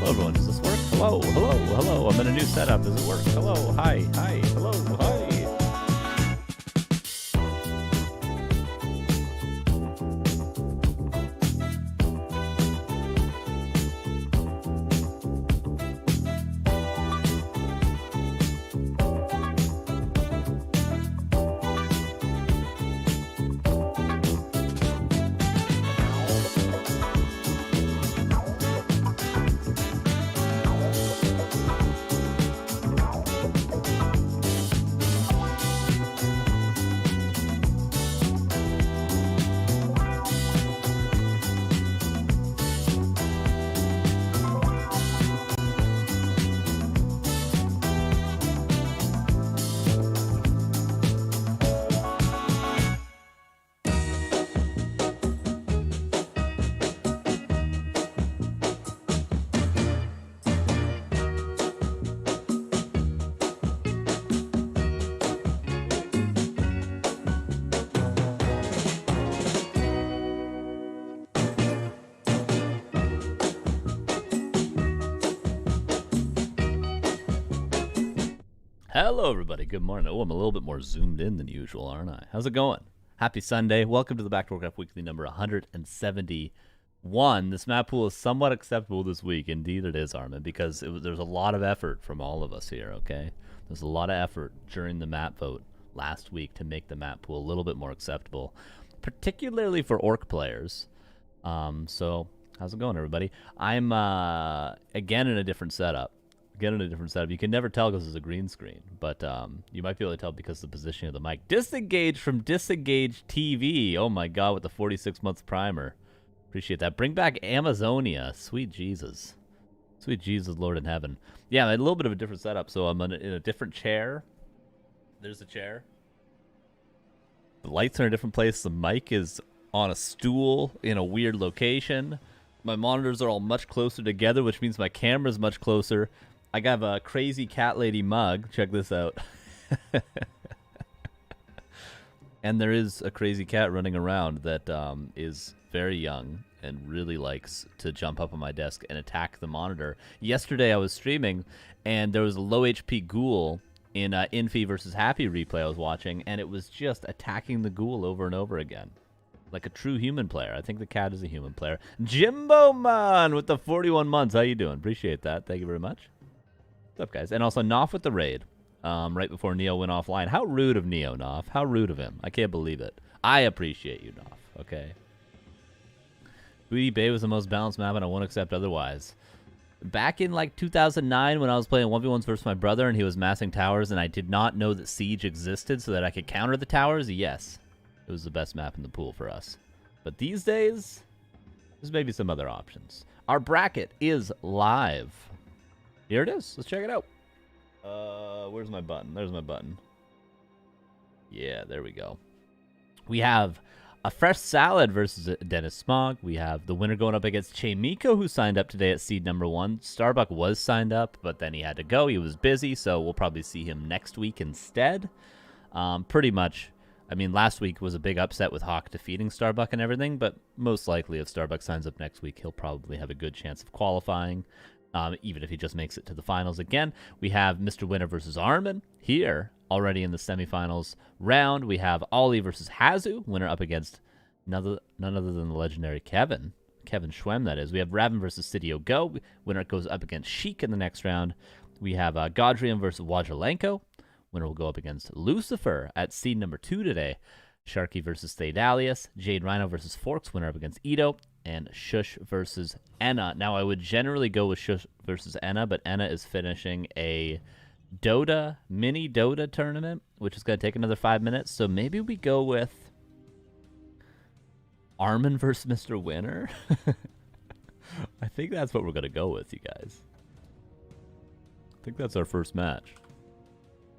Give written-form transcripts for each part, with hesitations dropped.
Hello, everyone. Does this work? Hello, hello, hello. I'm in a new setup. Does it work? Hello, hi, hi, hello, hi. Hello, everybody. Good morning. Oh, I'm a little bit more zoomed in than usual, aren't I? How's it going? Happy Sunday. Welcome to the Back to Warcraft Weekly number 171. This map pool is somewhat acceptable this week. Indeed it is, Armin, because there's a lot of effort from all of us here, okay? There's a lot of effort during the map vote last week to make the map pool a little bit more acceptable, particularly for Orc players. So, how's it going, everybody? I'm, again, in a different setup. You can never tell because it's a green screen, but you might be able to tell because of the positioning of the mic. Disengage from Disengage TV. Oh my god, with the 46 months primer. Appreciate that. Bring back Amazonia. Sweet Jesus. Sweet Jesus, Lord in heaven. Yeah, a little bit of a different setup. So I'm in a different chair. There's a chair. The lights are in a different place. The mic is on a stool in a weird location. My monitors are all much closer together, which means my camera's much closer. I got a crazy cat lady mug. Check this out. And there is a crazy cat running around that is very young and really likes to jump up on my desk and attack the monitor. Yesterday I was streaming, and there was a low HP ghoul in Infi versus Happy replay I was watching, and it was just attacking the ghoul over and over again. Like a true human player. I think the cat is a human player. Jimbo Man with the 41 months. How you doing? Appreciate that. Thank you very much. What's up, guys? And also, Noff with the raid right before Neo went offline. How rude of Neo, Noff. How rude of him. I can't believe it. I appreciate you, Noff. Okay. Booty Bay was the most balanced map, and I won't accept otherwise. Back in, like, 2009 when I was playing 1v1s versus my brother and he was massing towers and I did not know that Siege existed so that I could counter the towers, yes. It was the best map in the pool for us. But these days, there's maybe some other options. Our bracket is live. Here it is. Let's check it out. Where's my button? There's my button. Yeah, there we go. We have a Fresh Salad versus Dennis Smog. We have the winner going up against Chaemiko, who signed up today at seed number 1. Starbuck was signed up, but then he had to go. He was busy, so we'll probably see him next week instead. Pretty much. I mean, last week was a big upset with Hawk defeating Starbuck and everything, but most likely if Starbuck signs up next week, he'll probably have a good chance of qualifying, even if he just makes it to the finals again. We have Mr. Winner versus Armin here, already in the semifinals round. We have Ollie versus Hazu, winner up against none other than the legendary Kevin Schwem, that is. We have Raven versus Sidio Go, winner goes up against Sheik in the next round. We have Godrian versus Wajalenko. Winner will go up against Lucifer at seed number 2 today. Sharky versus Thadalius. Jade Rhino versus Forks. Winner up against Ito. And Shush versus Enna. Now, I would generally go with Shush versus Enna, but Enna is finishing a mini Dota tournament, which is going to take another 5 minutes. So maybe we go with Armin versus Mr. Winner. I think that's what we're going to go with, you guys. I think that's our first match.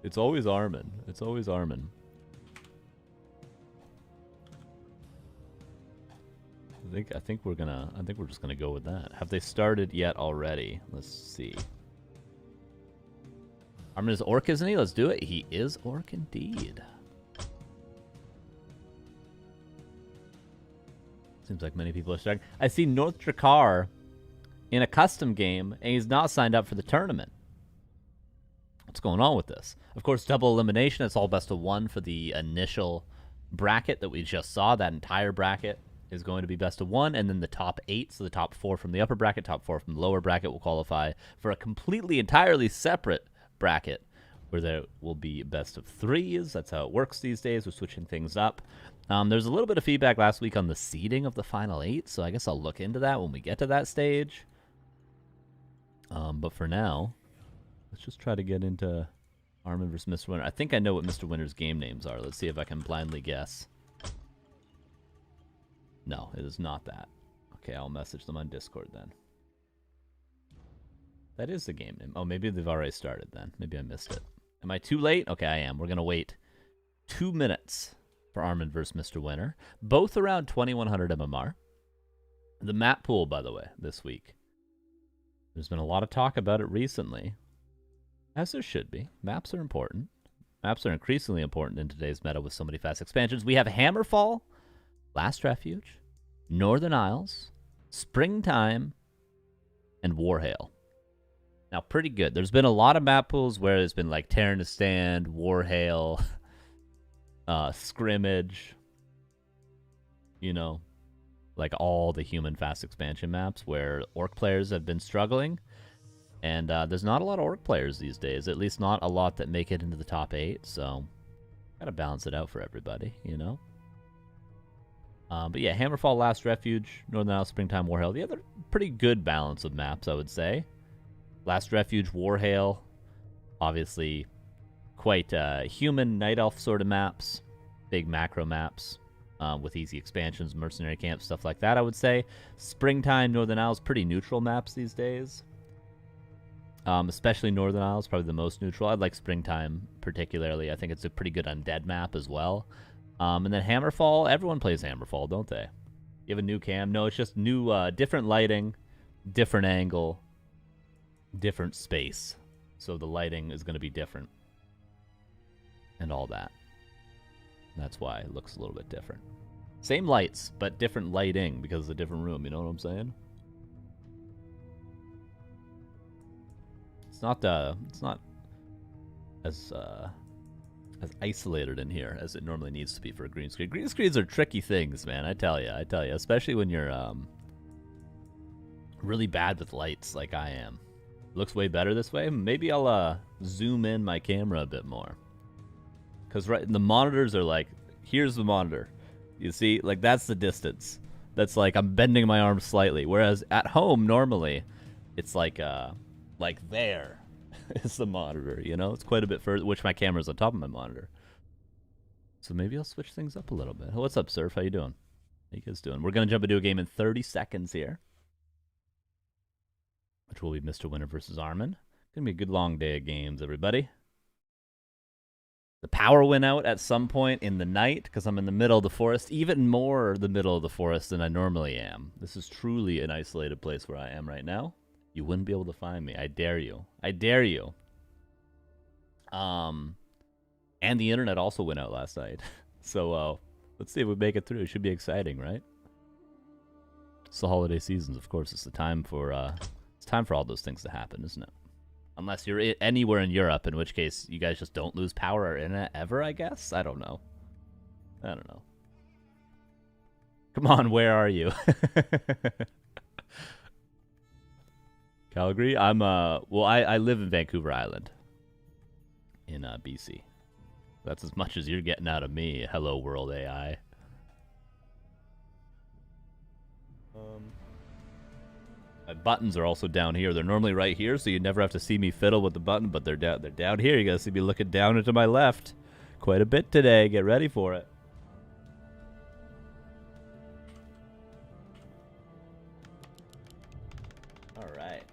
It's always Armin. It's always Armin. I think we're just gonna go with that. Have they started yet already? Let's see. Armin is Orc, isn't he? Let's do it. He is Orc indeed. Seems like many people are starting. I see North Drakkar in a custom game, and he's not signed up for the tournament. What's going on with this? Of course, double elimination. It's all best of 1 for the initial bracket that we just saw. That entire bracket is going to be best of 1, and then the top 8, so the top 4 from the upper bracket, top 4 from the lower bracket will qualify for a completely, entirely separate bracket where there will be best of 3s. That's how it works these days. We're switching things up. There's a little bit of feedback last week on the seeding of the final 8, so I guess I'll look into that when we get to that stage. But for now, let's just try to get into Armin versus Mr. Winner. I think I know what Mr. Winner's game names are. Let's see if I can blindly guess. No, it is not that. Okay, I'll message them on Discord then. That is the game name. Oh, maybe they've already started then. Maybe I missed it. Am I too late? Okay, I am. We're going to wait 2 minutes for Armin versus Mr. Winner. Both around 2100 MMR. The map pool, by the way, this week. There's been a lot of talk about it recently. As there should be. Maps are important. Maps are increasingly important in today's meta with so many fast expansions. We have Hammerfall, Last Refuge, Northern Isles, Springtime, and Warhail. Now, pretty good. There's been a lot of map pools where there's been like Terranistan, Warhail, Scrimmage, you know, like all the human fast expansion maps where orc players have been struggling. And there's not a lot of orc players these days, at least not a lot that make it into the top 8. So, gotta balance it out for everybody, you know? But yeah, Hammerfall, Last Refuge, Northern Isles, Springtime, Warhail. The other pretty good balance of maps, I would say. Last Refuge, Warhail, obviously quite human, Night Elf sort of maps. Big macro maps with easy expansions, mercenary camps, stuff like that, I would say. Springtime, Northern Isles, pretty neutral maps these days. Especially Northern Isles, probably the most neutral. I'd like Springtime particularly. I think it's a pretty good undead map as well. And then Hammerfall, everyone plays Hammerfall, don't they? You have a new cam? No, it's just new, different lighting, different angle, different space. So the lighting is going to be different. And all that. That's why it looks a little bit different. Same lights, but different lighting because it's a different room, you know what I'm saying? It's not as isolated in here as it normally needs to be for a green screen. Green screens are tricky things, man. I tell you, especially when you're really bad with lights like I am. Looks way better this way. Maybe I'll zoom in my camera a bit more. Because the monitors are like, here's the monitor. You see, like that's the distance. That's like I'm bending my arm slightly. Whereas at home normally, it's like there is the monitor. You know, it's quite a bit further. Which my camera's on top of my monitor. So maybe I'll switch things up a little bit. What's up, Surf? How you doing? How you guys doing? We're gonna jump into a game in 30 seconds here, which will be Mr. Winner versus Armin. Gonna be a good long day of games, everybody. The power went out at some point in the night because I'm in the middle of the forest, even more the middle of the forest than I normally am. This is truly an isolated place where I am right now. You wouldn't be able to find me. I dare you. I dare you. And the internet also went out last night. So let's see if we make it through. It should be exciting, right? It's the holiday seasons, of course. It's the time for all those things to happen, isn't it? Unless you're anywhere in Europe, in which case you guys just don't lose power or internet ever, I guess? I don't know. Come on, where are you? Calgary? I live in Vancouver Island. In BC. That's as much as you're getting out of me. Hello, World AI. My buttons are also down here. They're normally right here, so you never have to see me fiddle with the button, but they're down here. You gotta see me looking down and to my left. Quite a bit today. Get ready for it. All right.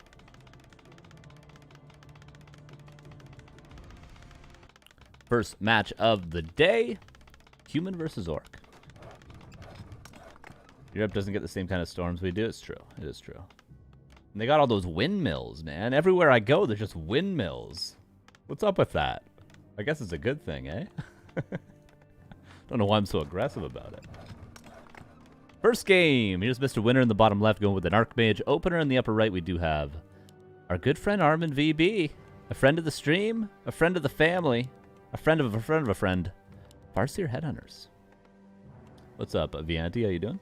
First match of the day. Human versus orc. Europe doesn't get the same kind of storms we do. It's true. It is true. And they got all those windmills, man. Everywhere I go, there's just windmills. What's up with that? I guess it's a good thing, eh? Don't know why I'm so aggressive about it. First game. Here's Mr. Winner in the bottom left going with an Archmage. Opener in the upper right, we do have our good friend Armin VB. A friend of the stream, a friend of the family, a friend of a friend of a friend. Farseer Headhunters. What's up, Vianti? How you doing?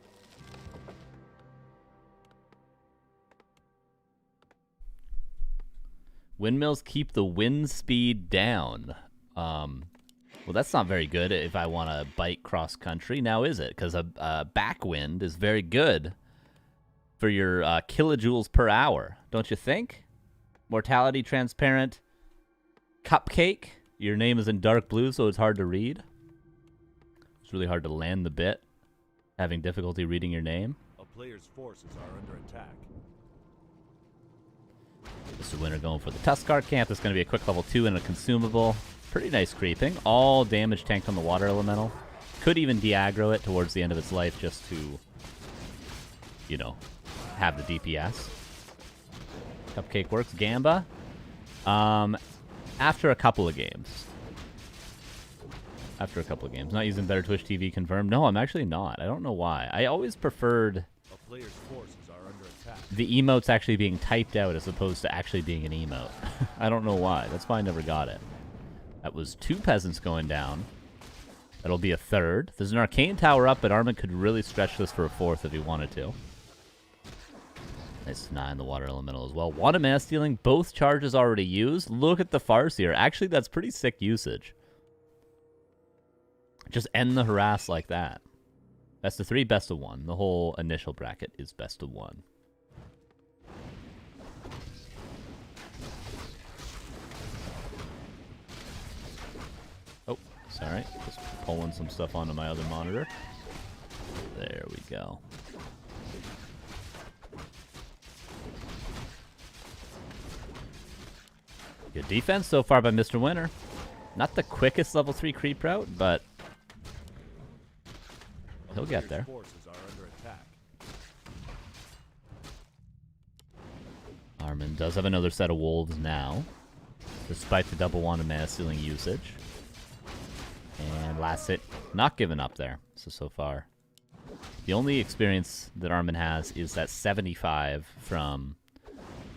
Windmills keep the wind speed down. Well, that's not very good if I want to bike cross country. Now, is it? Because a backwind is very good for your kilojoules per hour, don't you think? Mortality transparent. Cupcake. Your name is in dark blue, so it's hard to read. It's really hard to land the bit. Having difficulty reading your name. A player's forces are under attack. Mr. Winner going for the Tuskar camp. That's going to be a quick level 2 and a consumable. Pretty nice creeping. All damage tanked on the water elemental. Could even de-aggro it towards the end of its life just to, you know, have the DPS. Cupcake works. Gamba. After a couple of games. After a couple of games. Not using Better Twitch TV confirmed. No, I'm actually not. I don't know why. I always preferred A player's forces are under attack. the emotes actually being typed out as opposed to actually being an emote. I don't know why. That's why I never got it. That was 2 peasants going down. That'll be a 3rd. There's an arcane tower up, but Armin could really stretch this for a 4th if he wanted to. Nice 9 the water elemental as well. 1 mana stealing, both charges already used. Look at the Farseer. Actually, that's pretty sick usage. Just end the harass like that. Best of 3, best of 1. The whole initial bracket is best of 1. Oh, sorry. Just pulling some stuff onto my other monitor. There we go. Good defense so far by Mr. Winner. Not the quickest level 3 creep route, but he'll get there. Armin does have another set of wolves now, despite the double wand of mana stealing usage. And last hit, not giving up there. So far, the only experience that Armin has is that 75 from